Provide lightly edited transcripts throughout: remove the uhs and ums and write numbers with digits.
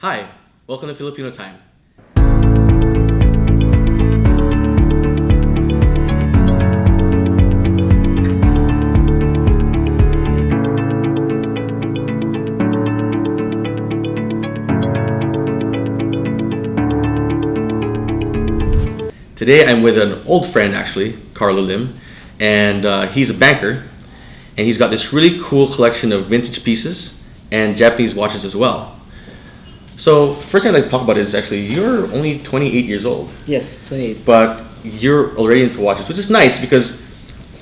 Hi, welcome to Filipino Time. Today I'm with an old friend actually, Karlo, and he's a banker, and he's got this really cool collection of vintage pieces and Japanese watches as well. So first thing I'd like to talk about is actually you're only 28 years old, Yes, 28. but you're already into watches, which is nice because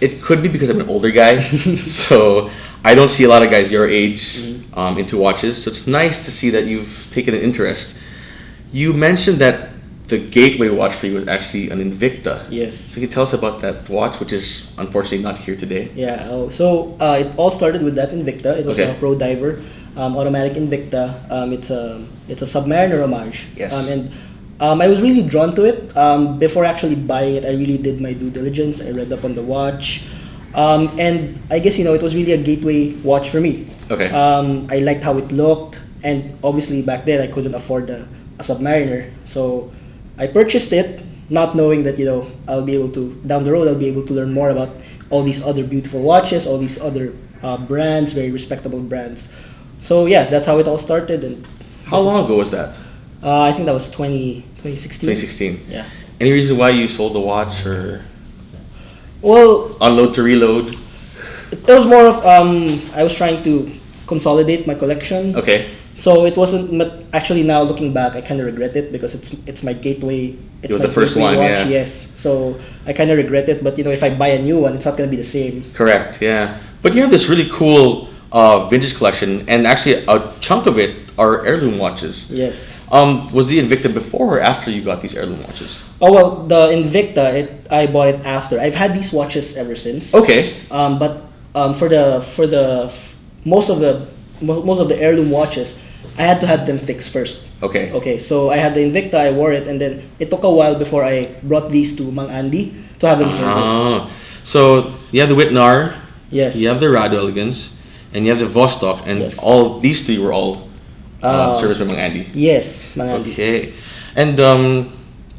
it could be because I'm an older guy, so I don't see a lot of guys your age into watches. So it's nice to see that you've taken an interest. You mentioned that the gateway watch for you was actually an Invicta. Yes. So you can tell us about that watch, which is unfortunately not here today. Yeah. It all started with that Invicta. It was Okay. a Pro Diver, automatic Invicta. It's a Submariner homage. Yes. I was really drawn to it. Before actually buying it, I really did my due diligence. I read up on the watch, and I guess it was really a gateway watch for me. Okay. I liked how it looked, and obviously back then I couldn't afford a Submariner, so I purchased it, not knowing that I'll be able to down the road I'll be able to learn more about all these other beautiful watches, all these other brands, very respectable brands. So yeah, that's how it all started. And How long ago was that? I think that was 2016. 2016. Yeah. Any reason why you sold the watch or Well, unload to reload? it was more of I was trying to consolidate my collection. Okay. So it wasn't. But actually, now looking back, I kind of regret it because it's my gateway. It's It was my the first gateway one, watch, yeah. Yes. So I kind of regret it. But if I buy a new one, it's not gonna be the same. Correct, yeah. But you have this really cool vintage collection, and actually a chunk of it are heirloom watches. Yes. Was the Invicta before or after you got these heirloom watches? Oh well, the Invicta. I bought it after. I've had these watches ever since. Okay. But most of the heirloom watches, I had to have them fixed first. Okay. Okay, so I had the Invicta, I wore it, and then it took a while before I brought these to Mang Andy to have them serviced. Ah, so you have the Whitnar, Yes. you have the Rado Elegance, and you have the Vostok, and Yes. all these three were all serviced by Mang Andy. Yes, Mang Andy. Okay. And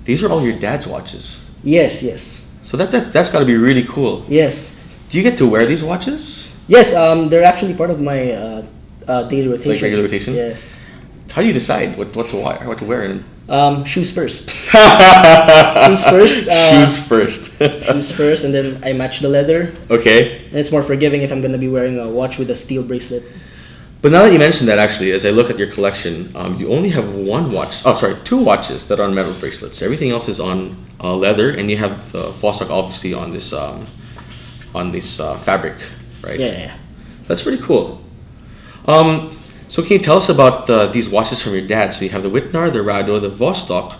these are all your dad's watches. Yes, yes, So that's got to be really cool. yes. Do you get to wear these watches? Yes, they're actually part of my daily rotation. Like regular rotation? Yes. How do you decide what to wear? Shoes first. Shoes first. Shoes first. Shoes first, and then I match the leather. Okay. And it's more forgiving if I'm gonna be wearing a watch with a steel bracelet. But now that you mentioned that, actually, as I look at your collection, you only have two watches that are on metal bracelets. Everything else is on leather, and you have Vostok obviously on this fabric, right? Yeah. That's pretty cool. So can you tell us about these watches from your dad? So you have the Whitnar, the Rado, the Vostok,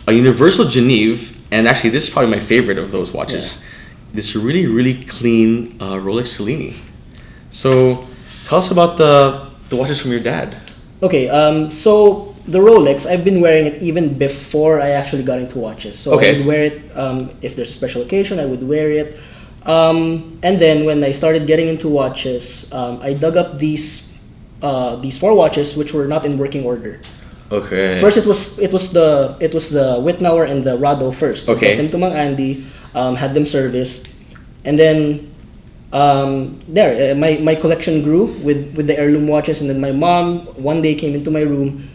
a Universal Geneve, and actually this is probably my favorite of those watches. This really, really clean Rolex Cellini. So tell us about the watches from your dad. Okay, so the Rolex, I've been wearing it even before I actually got into watches. So Okay. I would wear it if there's a special occasion, I would wear it. And then when I started getting into watches, I dug up these four watches which were not in working order. Okay. First, it was the Whitnauer and the Rado first. I Okay. got them to Mang Andy, had them serviced, and then my collection grew with the heirloom watches. And then my mom one day came into my room.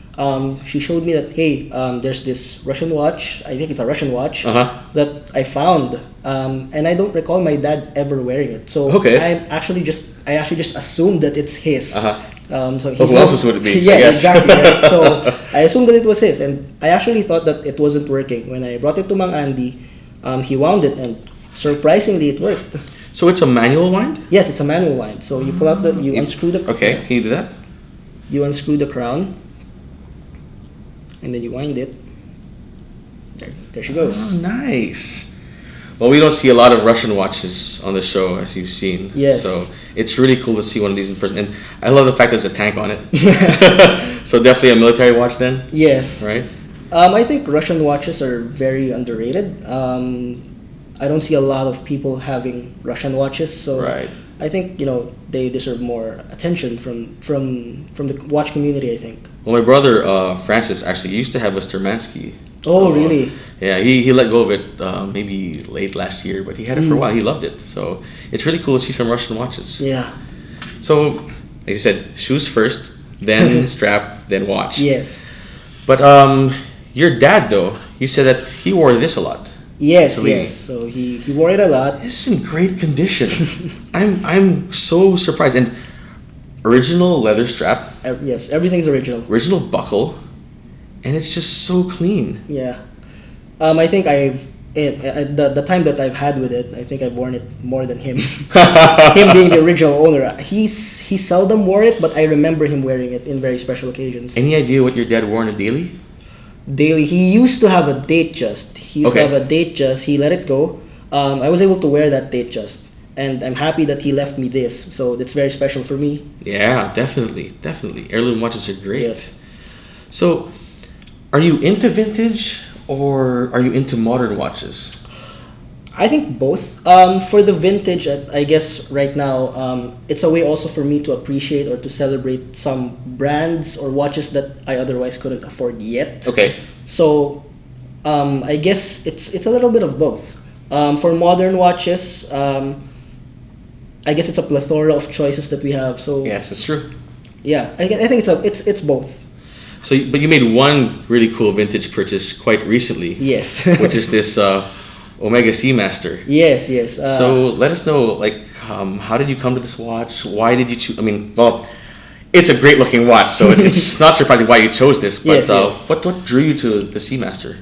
She showed me that, hey, there's this Russian watch. I think it's a Russian watch that I found, and I don't recall my dad ever wearing it. So Okay. I actually just assumed that it's his. So Who else would it be? I Yeah, guess. exactly. Right? So I assumed that it was his, and I actually thought that it wasn't working. When I brought it to Mang Andy, he wound it, and surprisingly, it worked. So it's a manual wind? Yes, it's a manual wind. So you pull out you unscrew the Okay, can you do that? You unscrew the crown, and then you wind it. There she goes. Oh, nice. Well, we don't see a lot of Russian watches on the show, as you've seen. Yes. So it's really cool to see one of these in person. And I love the fact there's a tank on it. So definitely a military watch then, Yes. right? I think Russian watches are very underrated. I don't see a lot of people having Russian watches, so Right. I think they deserve more attention from the watch community, I think. Well, my brother Francis actually used to have a Sturmansky. Oh, really? Yeah, he let go of it maybe late last year, but he had it for a while. He loved it. So it's really cool to see some Russian watches. Yeah. So, like you said, shoes first, then strap, then watch. Yes. But your dad, though, you said that he wore this a lot. Yes, Celine. yes. So he wore it a lot. This is in great condition. I'm so surprised. And original leather strap, Yes, everything's original. original buckle, and it's just so clean. Yeah. I think the time that I've had with it, I think I've worn it more than him. Him being the original owner, he seldom wore it, but I remember him wearing it in very special occasions. Any idea what your dad wore on a daily? Daily, he used to have a date just. He used to Okay. have a date just. He let it go. I was able to wear that date just, and I'm happy that he left me this. So it's very special for me. Yeah, definitely, definitely. Heirloom watches are great. Yes. So, are you into vintage or are you into modern watches? I think both. For the vintage, I guess right now, it's a way also for me to appreciate or to celebrate some brands or watches that I otherwise couldn't afford yet. Okay. So, I guess it's a little bit of both. For modern watches, I guess it's a plethora of choices that we have. So Yes, it's true. yeah, I think it's both. So, but you made one really cool vintage purchase quite recently, Yes. which is this Omega Seamaster. Yes, yes. So let us know, like, how did you come to this watch? Why did you choose? I mean, well, it's a great looking watch, so it's not surprising why you chose this. But Yes, yes. what drew you to the Seamaster?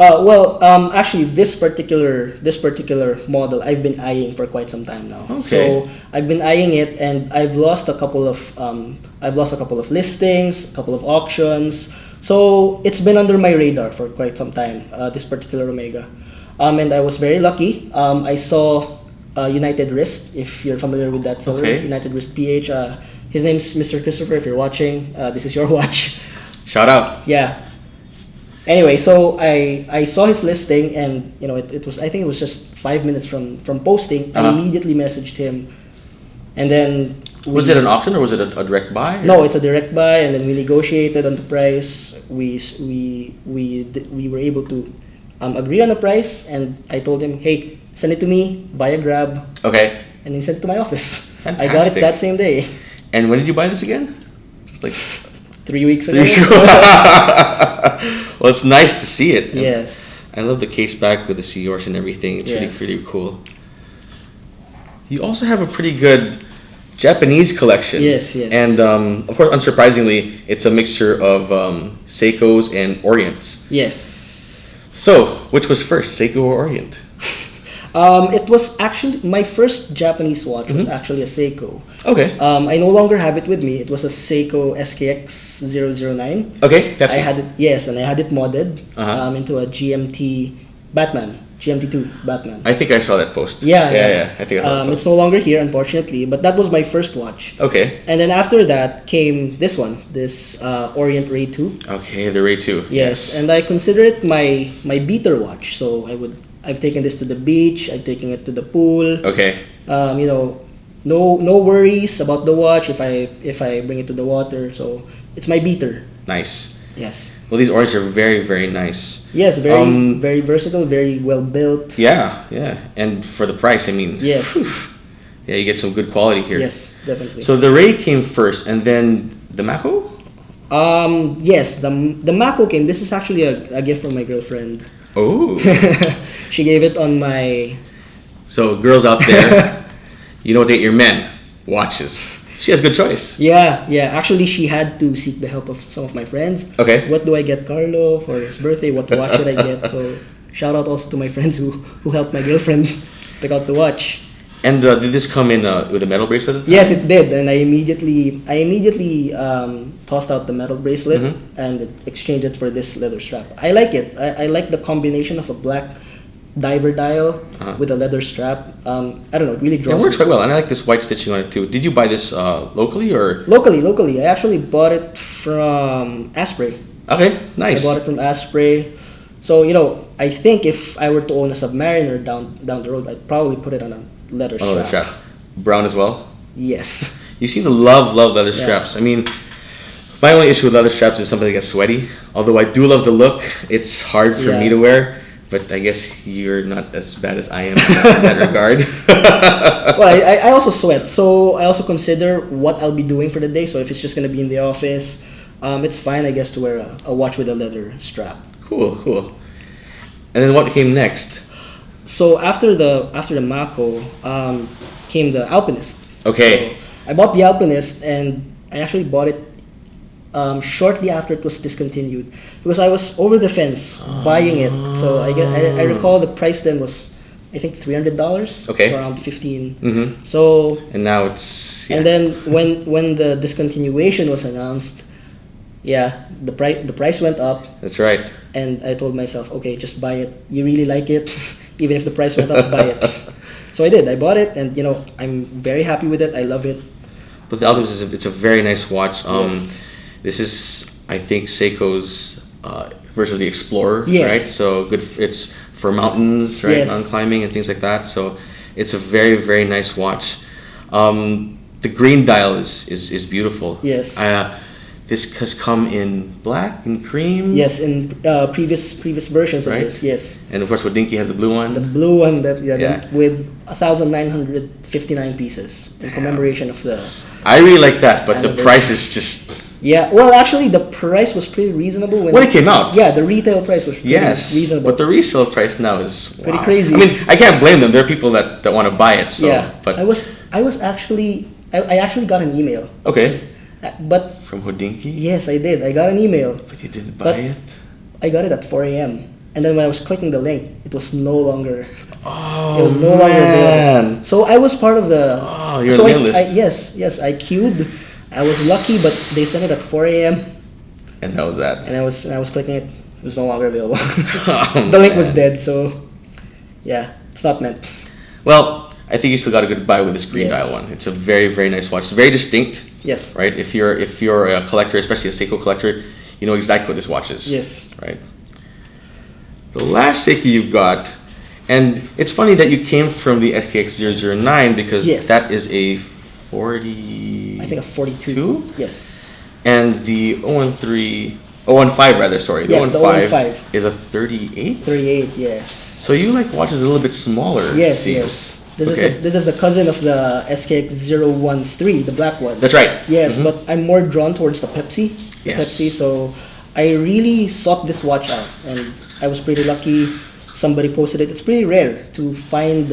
Actually, this particular model I've been eyeing for quite some time now. Okay. So I've been eyeing it, and I've lost a couple of listings, a couple of auctions. So it's been under my radar for quite some time. This particular Omega, and I was very lucky. I saw United Wrist. If you're familiar with that seller, Okay. United Wrist PH. His name's Mr. Christopher. If you're watching, this is your watch. Shout out. Yeah. Anyway, so I saw his listing, and it was, I think it was just 5 minutes from posting. I immediately messaged him, and then Was it an auction or was it a direct buy? or- no, it's a direct buy, and then we negotiated on the price. We were able to agree on a price, and I told him, hey, send it to me, buy a Grab, Okay. and he sent it to my office. I got Fantastic. it that same day, And when did you buy this again? Just like 3 weeks ago. 3 weeks ago. Well, it's nice to see it. And Yes. I love the case back with the seahorse and everything. It's Yes. really cool. You also have a pretty good Japanese collection. Yes, yes. And of course, unsurprisingly, it's a mixture of Seikos and Orients. Yes. So, which was first, Seiko or Orient? It was actually my first Japanese watch was actually a Seiko. Okay. I no longer have it with me. It was a Seiko SKX 009. Okay, that's I had it, yes, and I had it modded Uh-huh. into a GMT Batman, GMT2 Batman. I think I saw that post. Yeah. I think I saw that It's post. no longer here, unfortunately, but that was my first watch. Okay. And then after that came this one, this Orient Ray 2. Okay, the Ray 2. Yes, and I consider it my beater watch. So I've taken this to the beach. I've taken it to the pool. Okay. No worries about the watch if I bring it to the water. So it's my beater. Nice. Yes. Well, these Orients are very, very nice. Yes, very versatile, very well built. Yeah. And for the price, I mean, Yes. whew. Yeah, you get some good quality here. Yes, definitely. So the Ray came first, and then the Mako? Yes, the Mako came. This is actually a gift from my girlfriend. Oh. She gave it on my. So girls out there, you know, date your men. Watches. She has good choice. Yeah. Actually, she had to seek the help of some of my friends. Okay. What do I get Karlo for his birthday? What watch should I get? So shout out also to my friends who helped my girlfriend pick out the watch. And did this come in with a metal bracelet at the time? Yes, it did, and I immediately tossed out the metal bracelet and exchanged it for this leather strap. I like it. I like the combination of a black diver dial with a leather strap. I don't know, it really It draws. works quite well, and I like this white stitching on it too. Did you buy this locally or? Locally. I actually bought it from Asprey. Okay, nice. I bought it from Asprey. So I think if I were to own a Submariner down the road, I'd probably put it on a leather strap. Oh, the strap. Brown as well. Yes. You seem to love leather straps. I mean, My only issue with leather straps is something that gets sweaty. Although I do love the look, it's hard for me to wear. But I guess you're not as bad as I am in that regard. Well, I also sweat, so I also consider what I'll be doing for the day. So if it's just gonna be in the office, it's fine, I guess, to wear a watch with a leather strap. Cool. And then what came next? So after the Mako, came the Alpinist. Okay. So I bought the Alpinist, and I actually bought it shortly after it was discontinued because I was over the fence buying it. So I recall the price then was, I think, $300. Okay. So around 15. Mm-hmm. So and now it's and then when the discontinuation was announced, the price went up. That's right. And I told myself, okay, just buy it. You really like it, even if the price went up, buy it. So I did. I bought it, and I'm very happy with it. I love it. But the Alpinist it's a very nice watch. Yes. This is, I think, Seiko's version of the Explorer, Yes. right? So good. It's for mountains, right? Yes. On climbing and things like that. So it's a very, very nice watch. The green dial is beautiful. Yes. This has come in black and cream. Yes, in previous versions of Right. this. Yes. And of course, Wadinki has the blue one. The blue one Yeah. with 1,959 pieces in commemoration of the. I really like that, but the Anniversary. price is just Yeah, well, actually, the price was pretty reasonable when it came out. Yeah, the retail price was pretty reasonable. but the resale price now is Pretty wow. crazy. I mean, I can't blame them. There are people that want to buy it. So, yeah, but I was actually I actually got an email. okay, But from Wadinki. yes, I did. I got an email. But you didn't But- buy it. I got it at 4 a.m. And then when I was clicking the link, it was no longer. Oh It was no longer available. man! So I was part of the. Oh, you're so on the list. yes, I queued. I was lucky, but they sent it at 4 a.m. And that was that. and I was clicking it. It was no longer available. Oh, The link was man. dead. So yeah, it's not meant. Well, I think you still got a good buy with this green Yes. dial one. It's a very, very nice watch. It's very distinct, Yes. right? If you're a collector, especially a Seiko collector, you know exactly what this watch is. Yes. Right. The last Seiko you've got, and it's funny that you came from the SKX 009 because Yes. that is a 40. I think a 42. Two? Yes. And the 013, 015 rather, sorry. The Yes, the 015. is a 38. 38. Yes. So you like watches a little bit smaller. it Yes. seems. Yes. Okay. This is the cousin of the SKX 013, the black one. That's right. Yes, Mhm. but I'm more drawn towards the Pepsi. The Yes. Pepsi, so I really sought this watch out, and I was pretty lucky. Somebody posted it. It's pretty rare to find.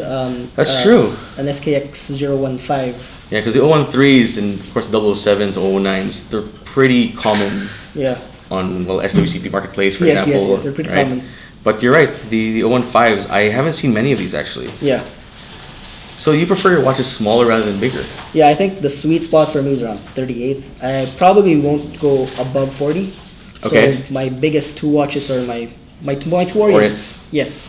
That's true. An SKX 015. Yeah, because the 013s and of course the 007s, 009s, they're pretty common Yeah. on SWCP Marketplace, for Yes, example. yes, they're pretty right? common. But you're right, the 015s, I haven't seen many of these actually. Yeah. So you prefer your watches smaller rather than bigger? Yeah, I think the sweet spot for me is around 38. I probably won't go above 40. So Okay. my biggest two watches are my two Orients. Orients. Yes.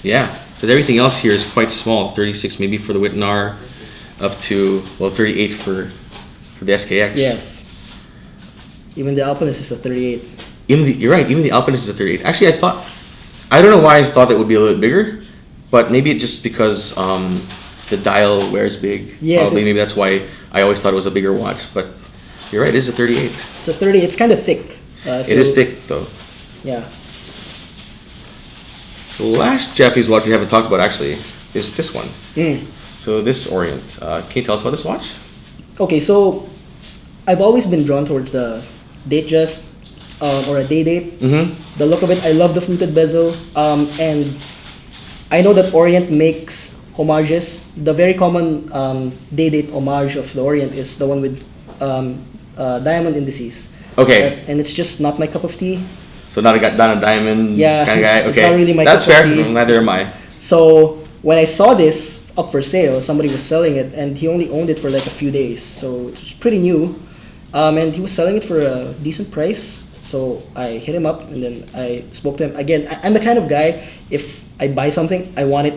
Yeah, because everything else here is quite small. 36 maybe for the Whitnar, up to 38 for the SKX. Yes. Even the Alpinist is a 38. You're right. Even the Alpinist is a 38. Actually, I don't know why I thought it would be a little bit bigger, but maybe it's just because the dial wears big. Yes, Probably maybe that's why I always thought it was a bigger watch. But you're right. It is a 38. It's a 30. It's kind of thick. It is thick though. Yeah. The last Japanese watch we haven't talked about actually is this one. Mm. So this Orient. Can you tell us about this watch? Okay, so I've always been drawn towards the Datejust or a day date. Mm-hmm. The look of it, I love the fluted bezel, and I know that Orient makes homages. The very common day date homage of the Orient is the one with diamond indices. Okay. And it's just not my cup of tea. So not a diamond Yeah, kind of guy. it's Okay, not really my that's cup fair. of tea. Neither am I. So when I saw this up for sale, somebody was selling it, and he only owned it for like a few days, so it was pretty new. And he was selling it for a decent price. So I hit him up, and then I spoke to him again. I'm the kind of guy, if I buy something, I want it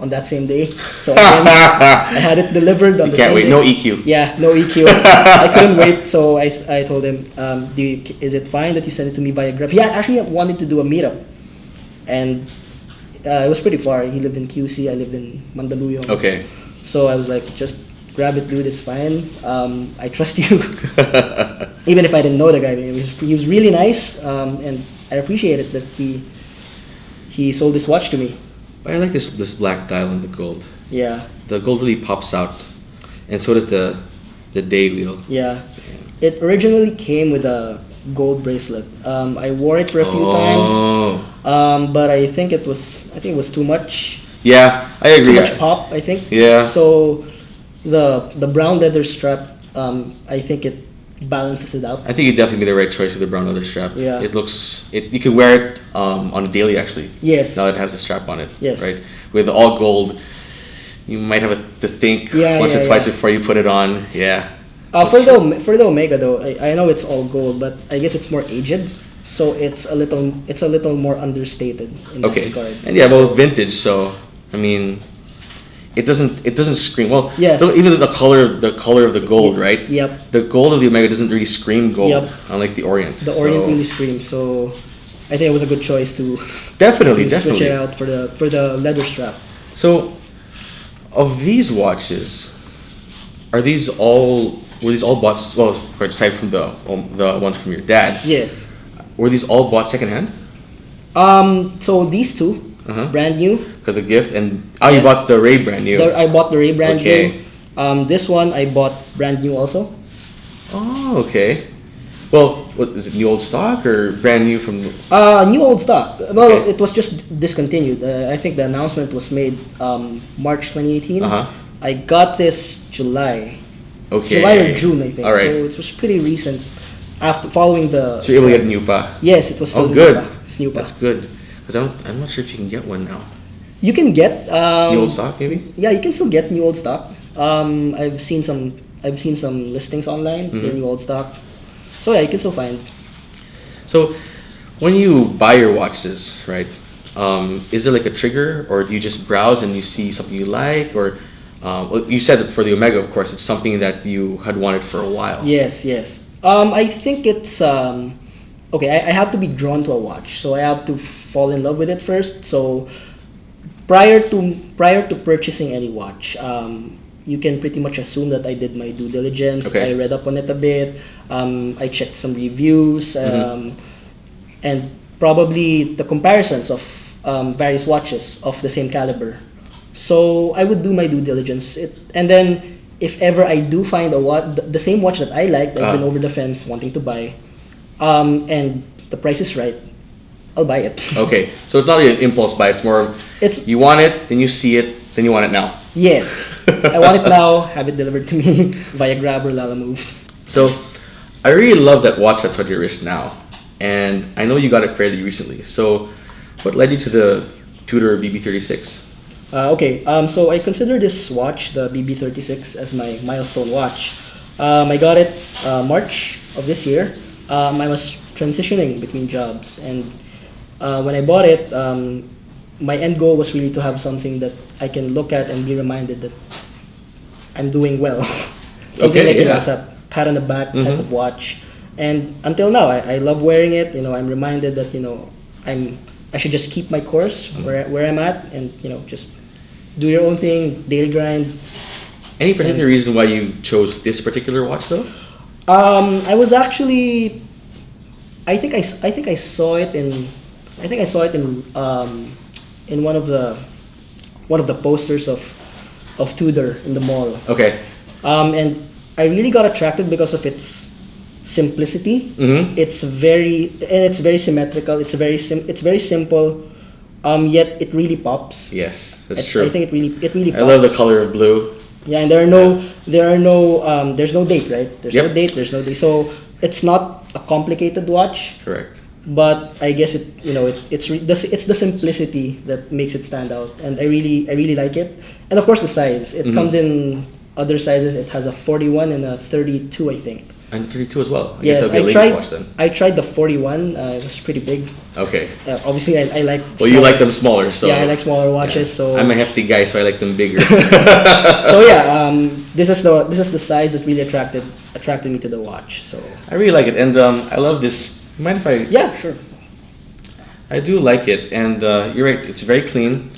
on that same day. So again, I had it delivered on You the can't same wait. day. No EQ. Yeah, no EQ. I couldn't wait, so I told him, is it fine that you send it to me via Grab? He actually wanted to do a meetup, and it was pretty far. He lived in QC, I lived in Mandaluyong. Okay. So I was like, just grab it, dude. It's fine. I trust you. Even if I didn't know the guy, he was really nice, and I appreciate it that he sold this watch to me. I like this black dial and the gold. Yeah. The gold really pops out, and so does the day wheel. Yeah. It originally came with a gold bracelet. I wore it for a few times, but I think it was too much. Yeah, I agree. Too much pop, I think. Yeah. So the brown leather strap, I think it balances it out. I think you definitely made the right choice with the brown leather strap. Yeah. It looks. You can wear it on a daily actually. Yes. Now that it has the strap on it. Yes. Right. With all gold, you might have to think once or twice before you put it on. Yeah. For the Omega though, I know it's all gold, but I guess it's more aged, so it's a little more understated in that regard. And yeah, well, vintage. So I mean, it doesn't scream. Well, yes. Even the color of the gold, right? Yep. The gold of the Omega doesn't really scream gold, unlike the Orient. The Orient really screams. So I think it was a good choice to definitely switch it out for the leather strap. So, of these watches, were these all bought? Well, aside from the ones from your dad. Yes. Were these all bought secondhand? So these two, brand new. Because the gift and you bought the Ray brand new. I bought the Ray brand new. This one I bought brand new also. Oh, okay. Well, what is it? New old stock or brand new from? New old stock. Well, it was just discontinued. I think the announcement was made March 2018. I got this July. Okay. July or June, I think. All right. So it was pretty recent. After following the. So you're able to get new pa? Yes, it was still good. It's new pa. That's good. Because I'm not sure if you can get one now. You can get new old stock, maybe. Yeah, you can still get new old stock. I've seen some listings online. They're new old stock. So yeah, you can still find. So, when you buy your watches, right? Is there like a trigger, or do you just browse and you see something you like, or well, you said that for the Omega, of course, it's something that you had wanted for a while. Yes. I think it's okay. I have to be drawn to a watch, so I have to fall in love with it first. So prior to purchasing any watch, you can pretty much assume that I did my due diligence. Okay. I read up on it a bit. I checked some reviews, and probably the comparisons of various watches of the same caliber. So I would do my due diligence, and then if ever I do find the same watch that I like, that I've been over the fence wanting to buy, and the price is right, I'll buy it. Okay, so it's not really an impulse buy. It's more of you want it, then you see it, then you want it now. Yes, I want it now. Have it delivered to me via Grab or Lalamove. So, I really love that watch that's on your wrist now, and I know you got it fairly recently. So, what led you to the Tudor BB36? Okay, so I consider this watch, the BB36, as my milestone watch. I got it March of this year. I was transitioning between jobs, and when I bought it, my end goal was really to have something that I can look at and be reminded that I'm doing well. Something like it's a pat on the back type of watch. And until now, I love wearing it. I'm reminded that I should just keep my course where I'm at, and just do your own thing, daily grind. Any particular reason why you chose this particular watch, though? I was actually, I think I saw it in one of the posters of Tudor in the mall. Okay. And I really got attracted because of its simplicity. It's very symmetrical. It's very simple. Yet it really pops. Yes, that's true. I think it really pops. I love the color of blue. Yeah, and there's no date, right? There's no date. So it's not a complicated watch. Correct. But I guess it's the simplicity that makes it stand out, and I really like it. And of course the size. It comes in other sizes. It has a 41 and a 32, I think. And 32 as well. Yes, I tried the 41. It was pretty big. Okay. Obviously, I like. Well, you like them smaller, so. Yeah, I like smaller watches. Yeah. So I'm a hefty guy, so I like them bigger. So yeah, this is the size that really attracted me to the watch. So I really like it, and I love this. Mind if I? Yeah, sure. I do like it, and you're right. It's very clean.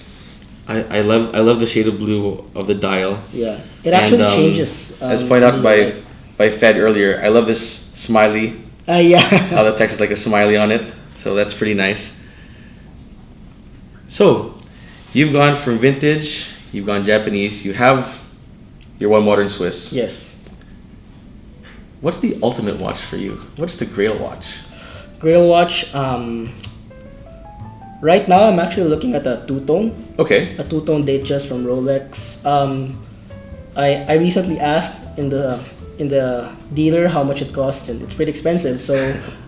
I love the shade of blue of the dial. Yeah, it actually changes. As pointed out by Fed earlier, I love this smiley. Yeah. How the text is like a smiley on it, so that's pretty nice. So, you've gone from vintage, you've gone Japanese, you have your one modern Swiss. Yes. What's the ultimate watch for you? What's the Grail Watch? Grail Watch. Right now, I'm actually looking at a two-tone. Okay. A two-tone Datejust from Rolex. I recently asked in the dealer how much it costs, and it's pretty expensive. So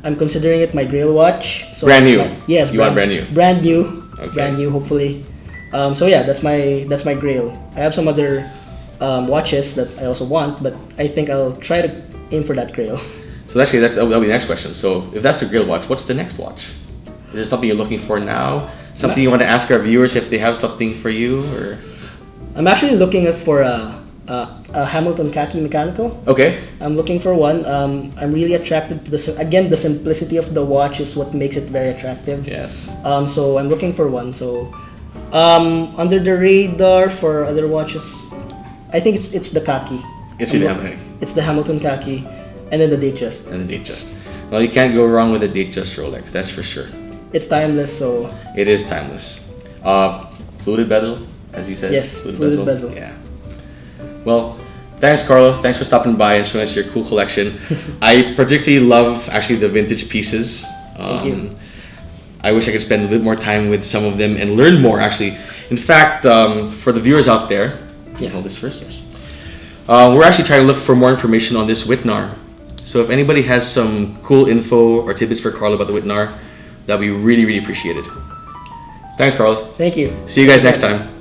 I'm considering it my Grail Watch. So brand new. Yes. You want brand new. Brand new. Okay. Brand new, hopefully. So yeah, that's my Grail. I have some other watches that I also want, but I think I'll try to aim for that Grail. So actually, that'll be the next question. So if that's the Grail Watch, what's the next watch? Is there something you're looking for now? Something you want to ask our viewers if they have something for you, or? I'm actually looking for a Hamilton khaki mechanical. Okay. I'm looking for one. I'm really attracted to the simplicity of the watch is what makes it very attractive. Yes. So I'm looking for one. So under the radar for other watches, I think it's the khaki. It's the Hamilton. It's the Hamilton khaki, and then the Datejust. And the Datejust. Well, you can't go wrong with a Datejust Rolex. That's for sure. It's timeless, so. It is timeless. Fluted bezel, as you said. Yes, fluted bezel. Yeah. Well, thanks, Karlo. Thanks for stopping by and showing us your cool collection. I particularly love actually the vintage pieces. Thank you. I wish I could spend a bit more time with some of them and learn more. Actually, in fact, for the viewers out there, hold this first. We're actually trying to look for more information on this Wittnar. So if anybody has some cool info or tidbits for Karlo about the Wittnar, that'd be really, really appreciated. Thanks, Karlo. Thank you. See you guys next time.